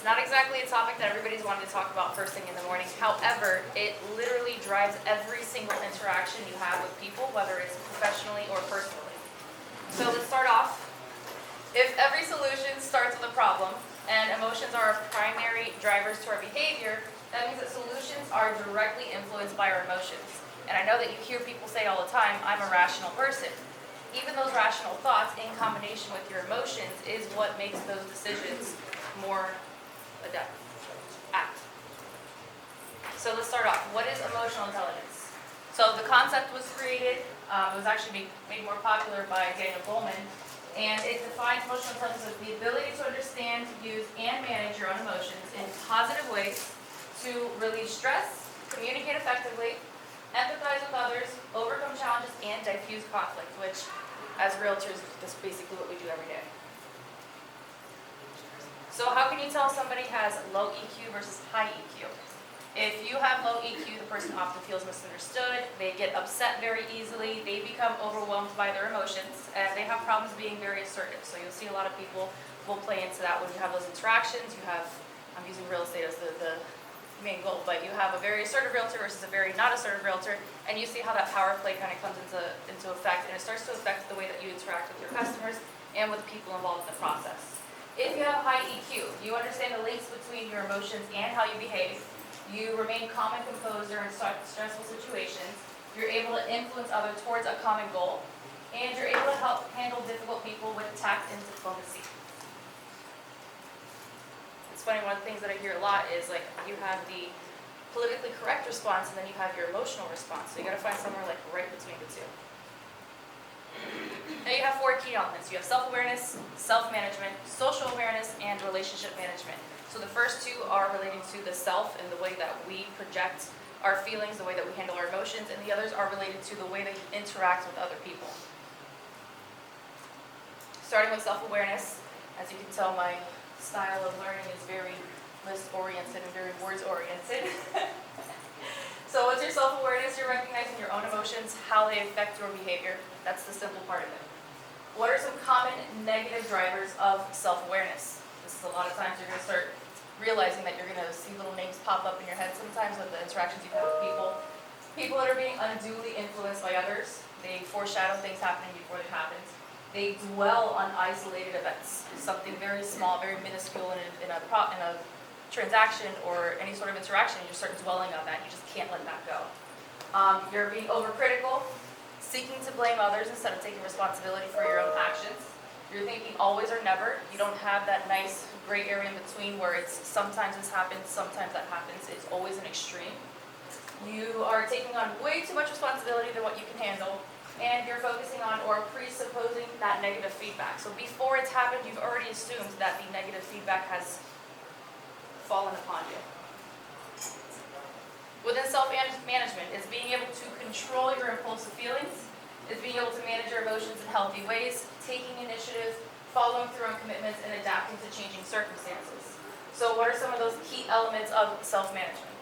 It's not exactly a topic that everybody's wanting to talk about first thing in the morning. However, it literally drives every single interaction you have with people, whether it's professionally or personally. So let's start off. If every solution starts with a problem and emotions are our primary drivers to our behavior, that means that solutions are directly influenced by our emotions. And I know that you hear people say all the time, I'm a rational person. Even those rational thoughts in combination with your emotions is what makes those decisions more adept. So let's start off. What is emotional intelligence? So the concept was created, it was actually made more popular by Daniel Goleman, and it defines emotional intelligence as the ability to understand, use, and manage your own emotions in positive ways to relieve stress, communicate effectively, empathize with others, overcome challenges, and diffuse conflict, which as realtors, that's basically what we do every day. So how can you tell somebody has low EQ versus high EQ? If you have low EQ, the person often feels misunderstood, they get upset very easily, they become overwhelmed by their emotions, and they have problems being very assertive. So you'll see a lot of people will play into that when you have those interactions. You have, I'm using real estate as the main goal, but you have a very assertive realtor versus a very not assertive realtor, and you see how that power play kind of comes into effect, and it starts to affect the way that you interact with your customers and with people involved in the process. If you have high EQ, you understand the links between your emotions and how you behave, you remain calm and composed during stressful situations, you're able to influence others towards a common goal, and you're able to help handle difficult people with tact and diplomacy. It's funny, one of the things that I hear a lot is like you have the politically correct response and then you have your emotional response. So you got to find somewhere like right between the two. Now you have 4 key elements. You have self-awareness, self-management, social awareness, and relationship management. So the first 2 are related to the self and the way that we project our feelings, the way that we handle our emotions, and the others are related to the way that you interact with other people. Starting with self-awareness, as you can tell, my style of learning is very list-oriented and very words-oriented. So what's your self-awareness? You're recognizing your own emotions, how they affect your behavior. That's the simple part of it. What are some common negative drivers of self-awareness? This is a lot of times you're going to start realizing that you're going to see little names pop up in your head sometimes with the interactions you've had with people. People that are being unduly influenced by others. They foreshadow things happening before they happen. They dwell on isolated events, something very small, very minuscule in a transaction or any sort of interaction. You just start dwelling on that. You just can't let that go. You're being overcritical, seeking to blame others instead of taking responsibility for your own actions. You're thinking always or never. You don't have that nice gray area in between where it's sometimes this happens, sometimes that happens. It's always an extreme. You are taking on way too much responsibility than what you can handle. And you're focusing on or presupposing that negative feedback. So before it's happened, you've already assumed that the negative feedback has fallen upon you. Within self-management is being able to control your impulsive feelings, is being able to manage your emotions in healthy ways, taking initiative, following through on commitments, and adapting to changing circumstances. So what are some of those key elements of self-management?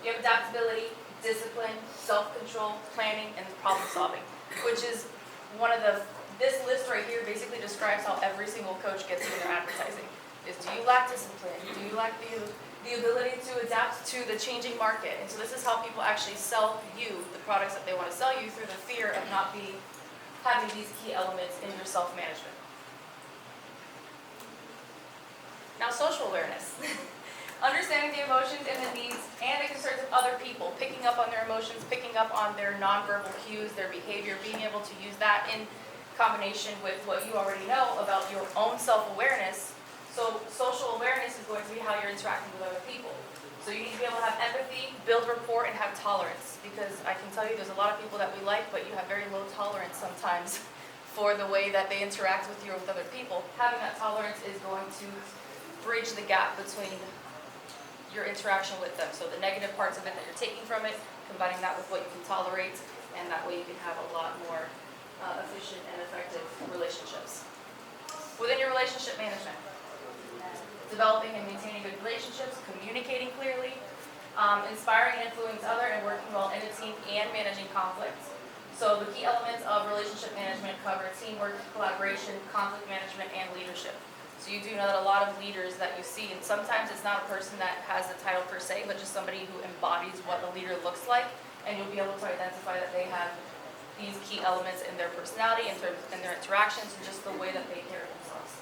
You have adaptability, discipline, self-control, planning, and problem solving, which is one of this list right here basically describes how every single coach gets you in their advertising. Is do you lack discipline? Do you lack the ability to adapt to the changing market? And so this is how people actually sell you the products that they want to sell you through the fear of not having these key elements in your self-management. Now, social awareness. Understanding the emotions and the needs and the concerns of other people, picking up on their emotions, picking up on their nonverbal cues, their behavior, being able to use that in combination with what you already know about your own self-awareness. So social awareness is going to be how you're interacting with other people. So you need to be able to have empathy, build rapport, and have tolerance. Because I can tell you there's a lot of people that we like, but you have very low tolerance sometimes for the way that they interact with you or with other people. Having that tolerance is going to bridge the gap between your interaction with them. So the negative parts of it that you're taking from it, combining that with what you can tolerate, and that way you can have a lot more efficient and effective relationships. Within your relationship management, developing and maintaining good relationships, communicating clearly, inspiring and influencing others, and working well in a team and managing conflicts. So the key elements of relationship management cover teamwork, collaboration, conflict management, and leadership. So you do know that a lot of leaders that you see, and sometimes it's not a person that has the title per se, but just somebody who embodies what a leader looks like, and you'll be able to identify that they have these key elements in their personality, in their interactions, and just the way that they carry themselves.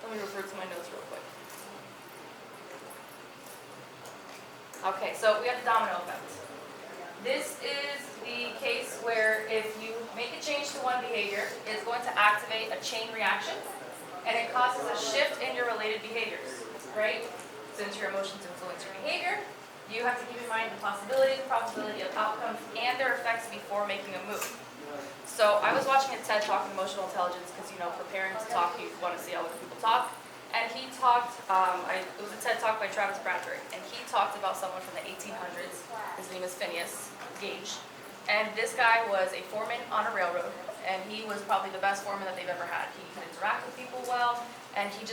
Let me refer to my notes real quick. Okay, so we have the domino effect. This is the case where if you make a change to one behavior, it's going to activate a chain reaction, and it causes a shift in your related behaviors, right? Since your emotions influence your behavior, you have to keep in mind the possibility, the probability of outcomes, and their effects before making a move. So I was watching a TED Talk on emotional intelligence because, preparing to talk, you want to see how other people talk. And he talked, it was a TED Talk by Travis Bradbury, and he talked about someone from the 1800s. His name is Phineas Gage. And this guy was a foreman on a railroad, and he was probably the best foreman that they've ever had. He could interact with people well, and he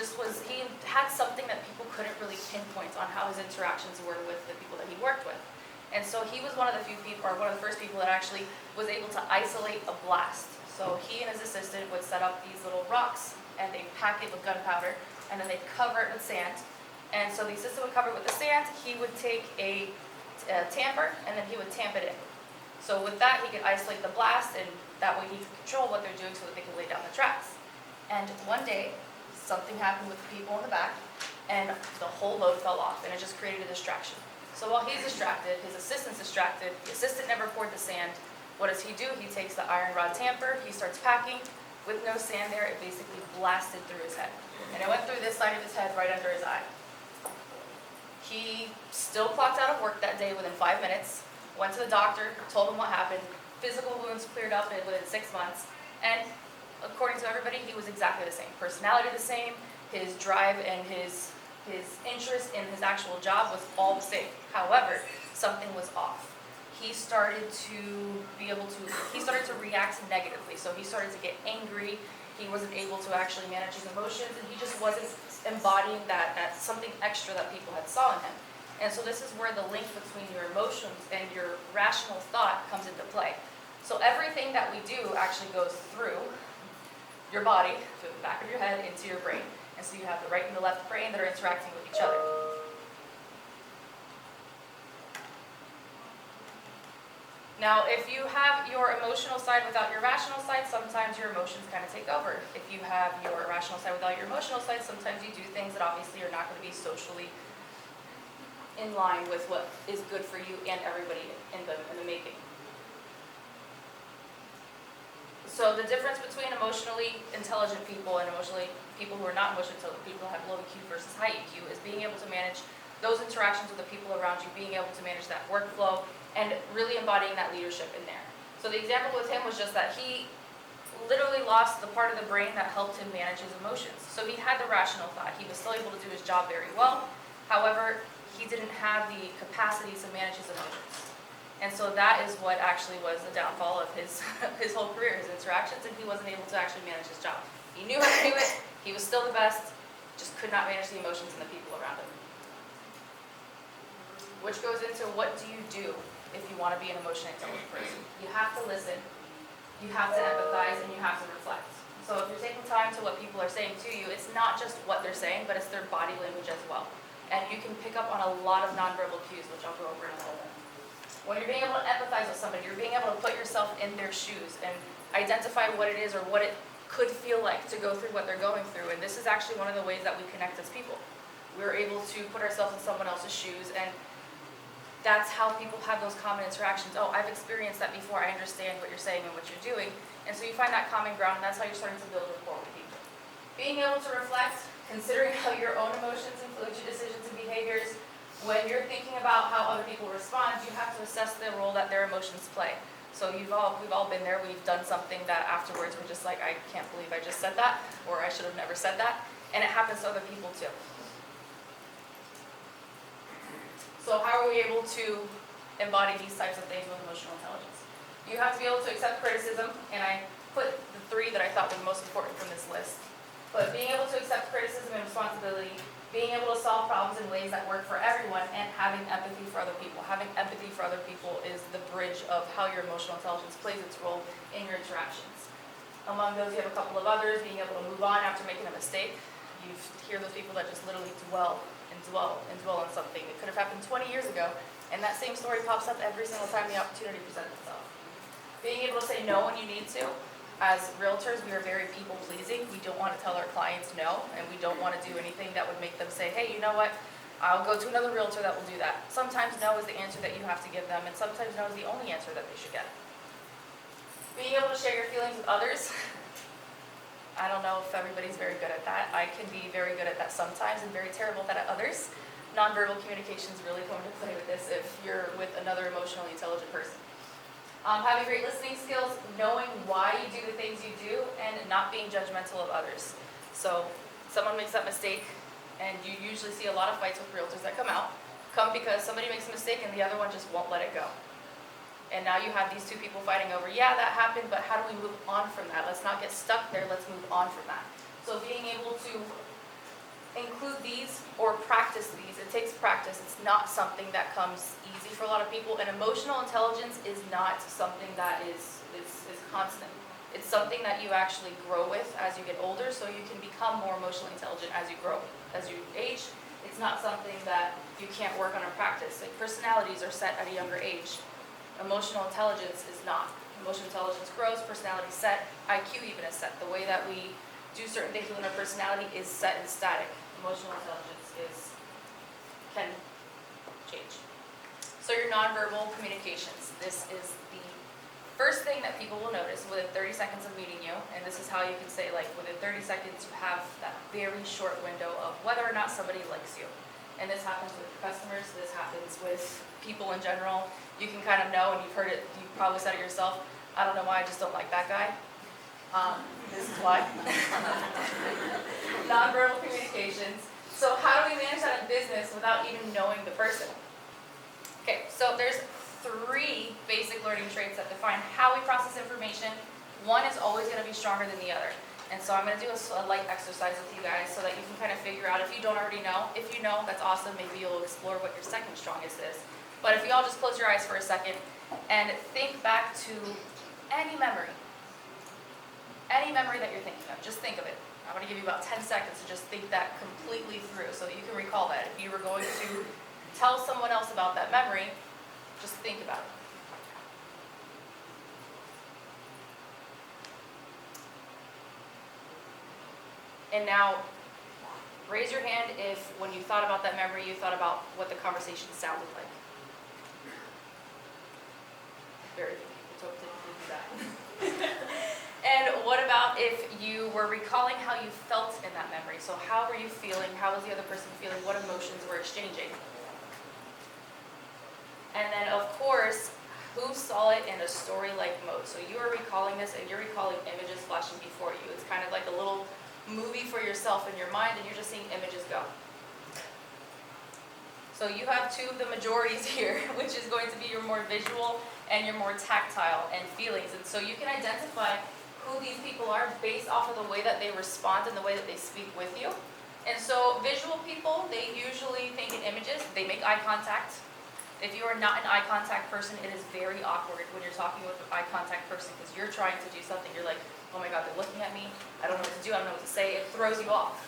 had something that people couldn't really pinpoint on how his interactions were with the people that he worked with. And so he was one of the first people that actually was able to isolate a blast. So he and his assistant would set up these little rocks, and they pack it with gunpowder, and then they'd cover it with sand. And so the assistant would cover it with the sand, he would take a tamper, and then he would tamp it in. So with that, he could isolate the blast, and that way he could control what they're doing so that they could lay down the tracks. And one day, something happened with the people in the back, and the whole load fell off, and it just created a distraction. So while he's distracted, his assistant's distracted, the assistant never poured the sand. What does he do? He takes the iron rod tamper, he starts packing. With no sand there, it basically blasted through his head. And it went through this side of his head, right under his eye. He still clocked out of work that day within 5 minutes, went to the doctor, told him what happened, physical wounds cleared up within 6 months, and according to everybody, he was exactly the same. Personality the same, his drive and his interest in his actual job was all the same. However, something was off. He started to react negatively. So he started to get angry. He wasn't able to actually manage his emotions, and he just wasn't embodying that something extra that people had saw in him. And so this is where the link between your emotions and your rational thought comes into play. So everything that we do actually goes through your body, through the back of your head, into your brain. And so you have the right and the left brain that are interacting with each other. Now, if you have your emotional side without your rational side, sometimes your emotions kind of take over. If you have your rational side without your emotional side, sometimes you do things that obviously are not going to be socially in line with what is good for you and everybody in the making. So the difference between emotionally intelligent people and people who are not emotionally intelligent, people who have low EQ versus high EQ, is being able to manage those interactions with the people around you, being able to manage that workflow, and really embodying that leadership in there. So the example with him was just that he literally lost the part of the brain that helped him manage his emotions. So he had the rational thought. He was still able to do his job very well. However, he didn't have the capacity to manage his emotions. And so that is what actually was the downfall of his whole career, his interactions, and he wasn't able to actually manage his job. He knew how to do it. He was still the best, just could not manage the emotions and the people around him. Which goes into, what do you do if you want to be an emotionally intelligent person? You have to listen, you have to empathize, and you have to reflect. So if you're taking time to what people are saying to you, it's not just what they're saying, but it's their body language as well. And you can pick up on a lot of nonverbal cues, which I'll go over in a little bit. When you're being able to empathize with somebody, you're being able to put yourself in their shoes and identify what it is or what it could feel like to go through what they're going through. And this is actually one of the ways that we connect as people. We're able to put ourselves in someone else's shoes, and that's how people have those common interactions. Oh, I've experienced that before, I understand what you're saying and what you're doing. And so you find that common ground, and that's how you're starting to build rapport with people. Being able to reflect, considering how your own emotions influence your decisions and behaviors. When you're thinking about how other people respond, you have to assess the role that their emotions play. So we've all been there. We've done something that afterwards we're just like, I can't believe I just said that, or I should have never said that. And it happens to other people too. So how are we able to embody these types of things with emotional intelligence? You have to be able to accept criticism, and I put the 3 that I thought were the most important from this list. But being able to accept criticism and responsibility, being able to solve problems in ways that work for everyone, and having empathy for other people. Having empathy for other people is the bridge of how your emotional intelligence plays its role in your interactions. Among those, you have a couple of others, being able to move on after making a mistake. You hear those people that just literally dwell and dwell and dwell on something. It could have happened 20 years ago, and that same story pops up every single time the opportunity presents itself. Being able to say no when you need to. As realtors, we are very people-pleasing. We don't want to tell our clients no, and we don't want to do anything that would make them say, hey, you know what? I'll go to another realtor that will do that. Sometimes no is the answer that you have to give them, and sometimes no is the only answer that they should get. Being able to share your feelings with others. I don't know if everybody's very good at that. I can be very good at that sometimes and very terrible at that at others. Nonverbal communications really come into play with this if you're with another emotionally intelligent person. Having great listening skills, knowing why you do the things you do, and not being judgmental of others. So someone makes that mistake, and you usually see a lot of fights with realtors that come because somebody makes a mistake and the other one just won't let it go. And now you have these two people fighting over, yeah, that happened, but how do we move on from that? Let's not get stuck there, let's move on from that. So being able to include these or practice these, it takes practice. It's not something that comes easy for a lot of people, and emotional intelligence is not something that is constant. It's something that you actually grow with as you get older, so you can become more emotionally intelligent as you grow. As you age, it's not something that you can't work on or practice. Like personalities are set at a younger age. Emotional intelligence is not. Emotional intelligence grows, personality is set, IQ even is set. The way that we do certain things within our personality is set and static. Emotional intelligence can change. So your nonverbal communications. This is the first thing that people will notice within 30 seconds of meeting you, and this is how you can say, like, within 30 seconds you have that very short window of whether or not somebody likes you. And this happens with customers, this happens with people in general. You can kind of know, and you've heard it, you probably said it yourself, I don't know why, I just don't like that guy. This is why. Nonverbal communications. So how do we manage that in business without even knowing the person? Okay, so there's 3 basic learning traits that define how we process information. One is always going to be stronger than the other. And so I'm going to do a light exercise with you guys so that you can kind of figure out, if you don't already know. If you know, that's awesome. Maybe you'll explore what your second strongest is. But if you all just close your eyes for a second and think back to any memory that you're thinking of, just think of it. I'm going to give you about 10 seconds to just think that completely through so that you can recall that. If you were going to tell someone else about that memory, just think about it. And now, raise your hand if, when you thought about that memory, you thought about what the conversation sounded like. Very few people typically do that. And what about if you were recalling how you felt in that memory? So how were you feeling? How was the other person feeling? What emotions were exchanging? And then, of course, who saw it in a story-like mode? So you are recalling this, and you're recalling images flashing before you. It's kind of like a little movie for yourself in your mind, and you're just seeing images go. So you have 2 of the majorities here, which is going to be your more visual and your more tactile and feelings. And so you can identify who these people are based off of the way that they respond and the way that they speak with you. And so visual people, they usually think in images. They make eye contact. If you are not an eye contact person, it is very awkward when you're talking with an eye contact person because you're trying to do something. You're like, oh my God, they're looking at me. I don't know what to do. I don't know what to say. It throws you off.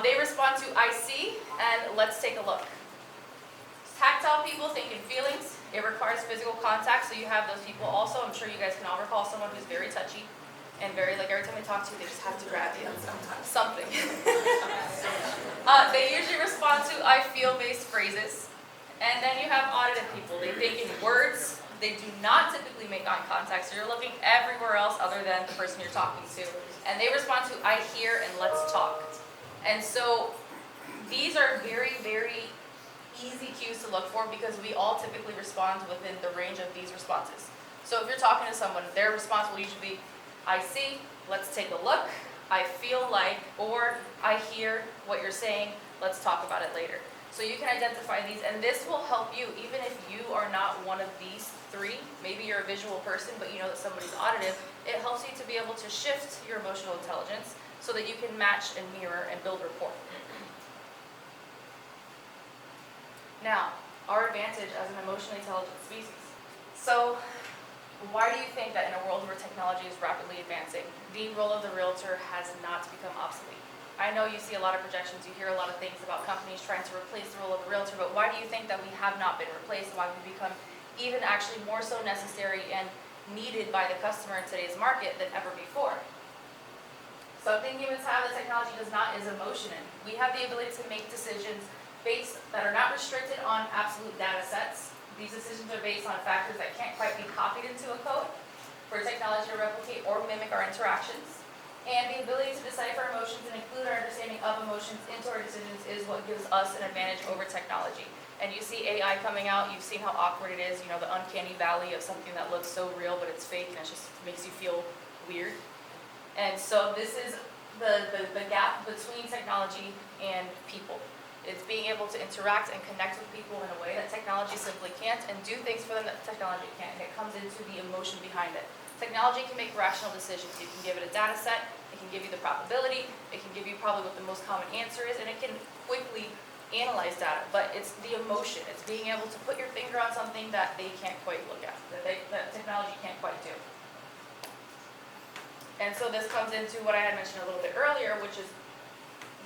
They respond to I see and let's take a look. Tactile people think in feelings. It requires physical contact, so you have those people also. I'm sure you guys can all recall someone who's very touchy and very, like, every time they talk to you, they just have to grab you. Something. They usually respond to I feel-based phrases. And then you have auditive people. They think in words. They do not typically make eye contact, so you're looking everywhere else other than the person you're talking to. And they respond to I hear and let's talk. And so these are very, very easy cues to look for because we all typically respond within the range of these responses. So if you're talking to someone, their response will usually be, I see, let's take a look, I feel like, or I hear what you're saying, let's talk about it later. So you can identify these, and this will help you even if you are not one of these 3. Maybe you're a visual person, but you know that somebody's auditive. It helps you to be able to shift your emotional intelligence so that you can match and mirror and build rapport. Now, our advantage as an emotionally intelligent species. So Why do you think that in a world where technology is rapidly advancing, the role of the realtor has not become obsolete? I know you see a lot of projections, you hear a lot of things about companies trying to replace the role of the realtor, but why do you think that we have not been replaced? Why we've become even actually more so necessary and needed by the customer in today's market than ever before? Something humans have that technology does not is emotion. We have the ability to make decisions that are not restricted on absolute data sets. These decisions are based on factors that can't quite be copied into a code for technology to replicate or mimic our interactions. And the ability to decipher emotions and include our understanding of emotions into our decisions is what gives us an advantage over technology. And you see AI coming out, you've seen how awkward it is, the uncanny valley of something that looks so real but it's fake and it just makes you feel weird. And so this is the gap between technology and people. It's being able to interact and connect with people in a way that technology simply can't, and do things for them that technology can't. And it comes into the emotion behind it. Technology can make rational decisions. You can give it a data set, it can give you the probability, it can give you probably what the most common answer is, and it can quickly analyze data. But it's the emotion. It's being able to put your finger on something that they can't quite look at, that technology can't quite do. And so this comes into what I had mentioned a little bit earlier, which is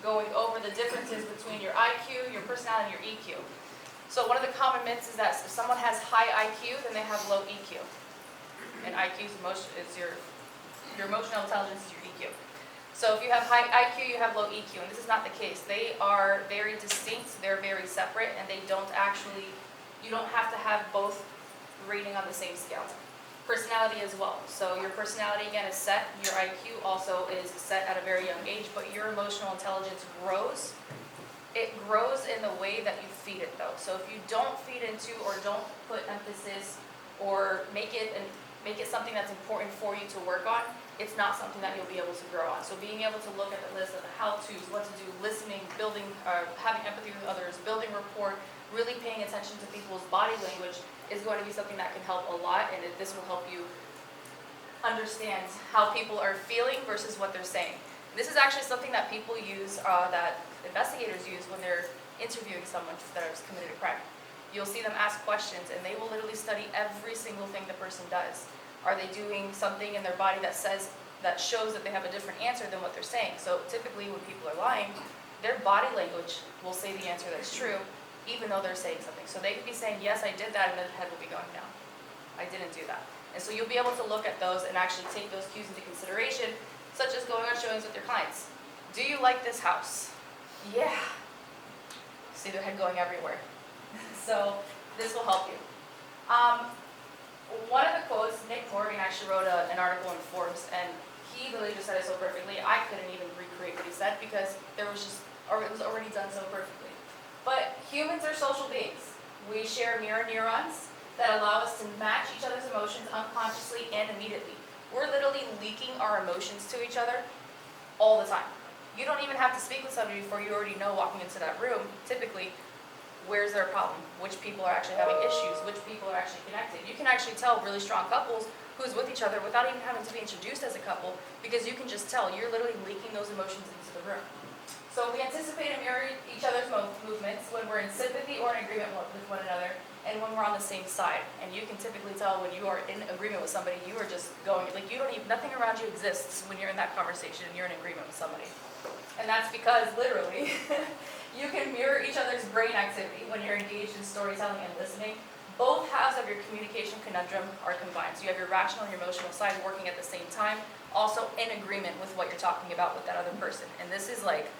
going over the differences between your IQ, your personality, and your EQ. So one of the common myths is that if someone has high IQ, then they have low EQ. And IQ is your emotional intelligence is your EQ. So if you have high IQ, you have low EQ, and this is not the case. They are very distinct, they're very separate, and you don't have to have both rating on the same scale. Personality as well. So your personality, again, is set. Your IQ also is set at a very young age, but your emotional intelligence grows. It grows in the way that you feed it, though. So if you don't feed into or don't put emphasis or make it something that's important for you to work on, it's not something that you'll be able to grow on. So being able to look at the list of the how-tos, what to do, listening, building, having empathy with others, building rapport, really paying attention to people's body language is going to be something that can help a lot, and this will help you understand how people are feeling versus what they're saying. This is actually something that people use, that investigators use when they're interviewing someone that has committed a crime. You'll see them ask questions, and they will literally study every single thing the person does. Are they doing something in their body that shows that they have a different answer than what they're saying? So typically when people are lying, their body language will say the answer that's true, even though they're saying something. So they could be saying, yes, I did that, and their head will be going down. I didn't do that. And so you'll be able to look at those and actually take those cues into consideration, such as going on showings with your clients. Do you like this house? Yeah. See their head going everywhere. So this will help you. One of the quotes, Nick Morgan actually wrote an article in Forbes, and he literally just said it so perfectly. I couldn't even recreate what he said because it was already done so perfectly. But humans are social beings. We share mirror neurons that allow us to match each other's emotions unconsciously and immediately. We're literally leaking our emotions to each other all the time. You don't even have to speak with somebody before you already know, walking into that room, typically, where's their problem, which people are actually having issues, which people are actually connected. You can actually tell really strong couples who's with each other without even having to be introduced as a couple, because you can just tell you're literally leaking those emotions into the room. So we anticipate and mirror each other's movements when we're in sympathy or in agreement with one another, and when we're on the same side. And you can typically tell when you are in agreement with somebody, you are just going, like, nothing around you exists when you're in that conversation and you're in agreement with somebody. And that's because, literally, you can mirror each other's brain activity when you're engaged in storytelling and listening. Both halves of your communication conundrum are combined. So you have your rational and your emotional side working at the same time, also in agreement with what you're talking about with that other person. And this is like,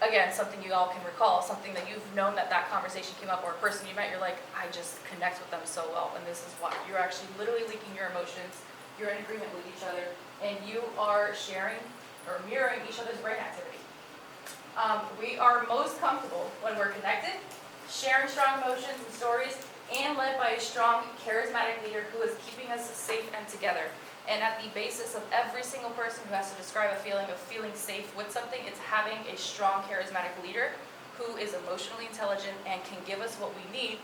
again, something you all can recall, something that you've known that conversation came up, or a person you met, you're like, I just connect with them so well, and this is why. You're actually literally leaking your emotions, you're in agreement with each other, and you are sharing or mirroring each other's brain activity. We are most comfortable when we're connected, sharing strong emotions and stories, and led by a strong, charismatic leader who is keeping us safe and together. And at the basis of every single person who has to describe a feeling of feeling safe with something, it's having a strong, charismatic leader who is emotionally intelligent and can give us what we need.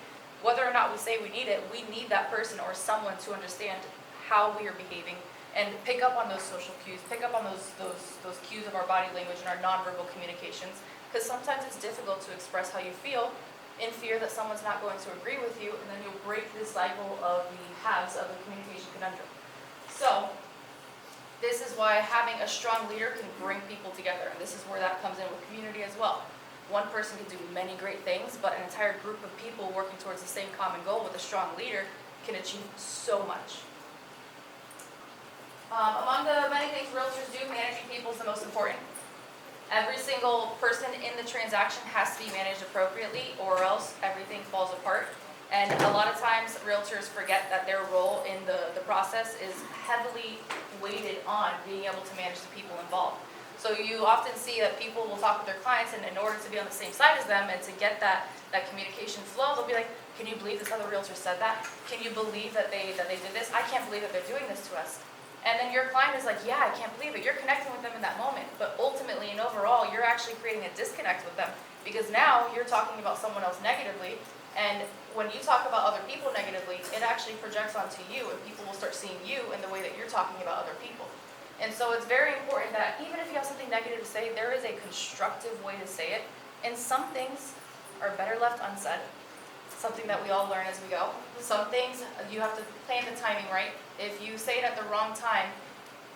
Whether or not we say we need it, we need that person or someone to understand how we are behaving and pick up on those social cues, pick up on those cues of our body language and our nonverbal communications, because sometimes it's difficult to express how you feel in fear that someone's not going to agree with you, and then you'll break this cycle of the halves of the communication conundrum. So this is why having a strong leader can bring people together, and this is where that comes in with community as well. One person can do many great things, but an entire group of people working towards the same common goal with a strong leader can achieve so much. Among the many things realtors do, managing people is the most important. Every single person in the transaction has to be managed appropriately, or else everything falls apart. And a lot of times realtors forget that their role in the process is heavily weighted on being able to manage the people involved. So you often see that people will talk with their clients, and in order to be on the same side as them and to get that communication flow, they'll be like, can you believe this other realtor said that? Can you believe that they did this? I can't believe that they're doing this to us. And then your client is like, yeah, I can't believe it. You're connecting with them in that moment. But ultimately and overall, you're actually creating a disconnect with them, because now you're talking about someone else negatively. And when you talk about other people negatively, it actually projects onto you, and people will start seeing you in the way that you're talking about other people. And so it's very important that even if you have something negative to say, there is a constructive way to say it. And some things are better left unsaid. Something that we all learn as we go. Some things you have to plan the timing right. If you say it at the wrong time,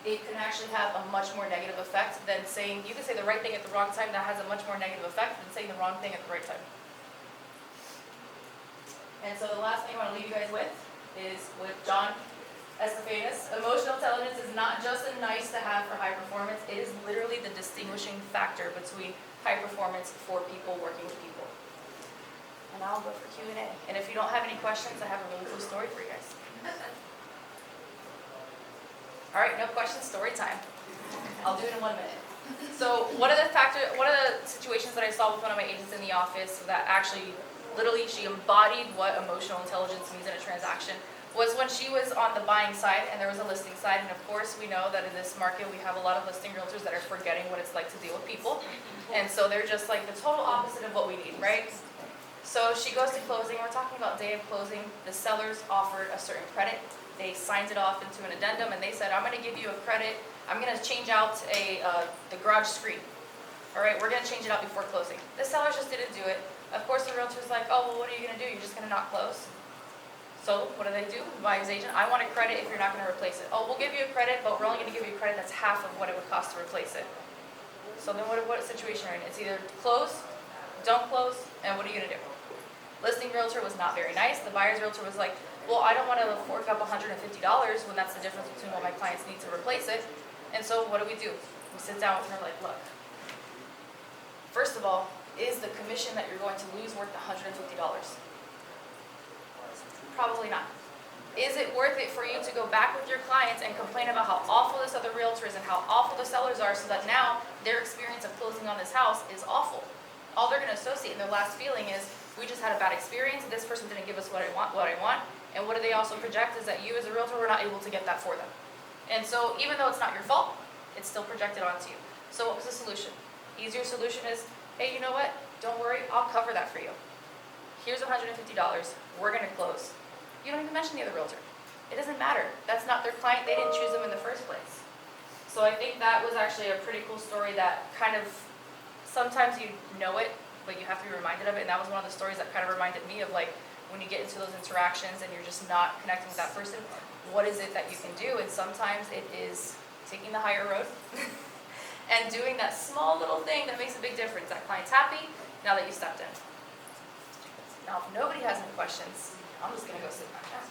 it can actually have a much more negative effect than saying, you can say the right thing at the wrong time that has a much more negative effect than saying the wrong thing at the right time. And so the last thing I want to leave you guys with is with John Estefanis. Emotional intelligence is not just a nice to have for high performance, it is literally the distinguishing factor between high performance for people working with people. And I'll go for Q&A. And if you don't have any questions, I have a really cool story for you guys. All right, no questions, story time. I'll do it in 1 minute. So one of the situations that I saw with one of my agents in the office that actually, literally, she embodied what emotional intelligence means in a transaction was when she was on the buying side and there was a listing side. And of course, we know that in this market, we have a lot of listing realtors that are forgetting what it's like to deal with people. And so they're just like the total opposite of what we need, right? So she goes to closing. We're talking about day of closing. The sellers offered a certain credit. They signed it off into an addendum, and they said, I'm going to give you a credit. I'm going to change out the garage screen. All right, we're going to change it out before closing. The sellers just didn't do it. Of course, the realtor's like, oh, well, what are you going to do? You're just going to not close. So what do? Buyer's agent, I want a credit if you're not going to replace it. Oh, we'll give you a credit, but we're only going to give you a credit that's half of what it would cost to replace it. So then what situation are you in? It's either close, don't close, and what are you going to do? Listing realtor was not very nice. The buyer's realtor was like, well, I don't want to fork up $150 when that's the difference between what my clients need to replace it. And so what do? We sit down with her like, look, first of all, is the commission that you're going to lose worth $150? Probably not. Is it worth it for you to go back with your clients and complain about how awful this other realtor is and how awful the sellers are, so that now their experience of closing on this house is awful? All they're going to associate in their last feeling is, we just had a bad experience, this person didn't give us what I want, and what do they also project is that you as a realtor were not able to get that for them. And so even though it's not your fault, it's still projected onto you. So what was the solution? Easier solution is, hey, you know what? Don't worry, I'll cover that for you. Here's $150, we're going to close. You don't even mention the other realtor. It doesn't matter. That's not their client. They didn't choose them in the first place. So I think that was actually a pretty cool story that kind of, sometimes you know it, but you have to be reminded of it. And that was one of the stories that kind of reminded me of, like, when you get into those interactions and you're just not connecting with that person, what is it that you can do? And sometimes it is taking the higher road and doing that small little thing that makes a big difference. That client's happy now that you stepped in. Now, if nobody has any questions, I'm just going to go sit back down.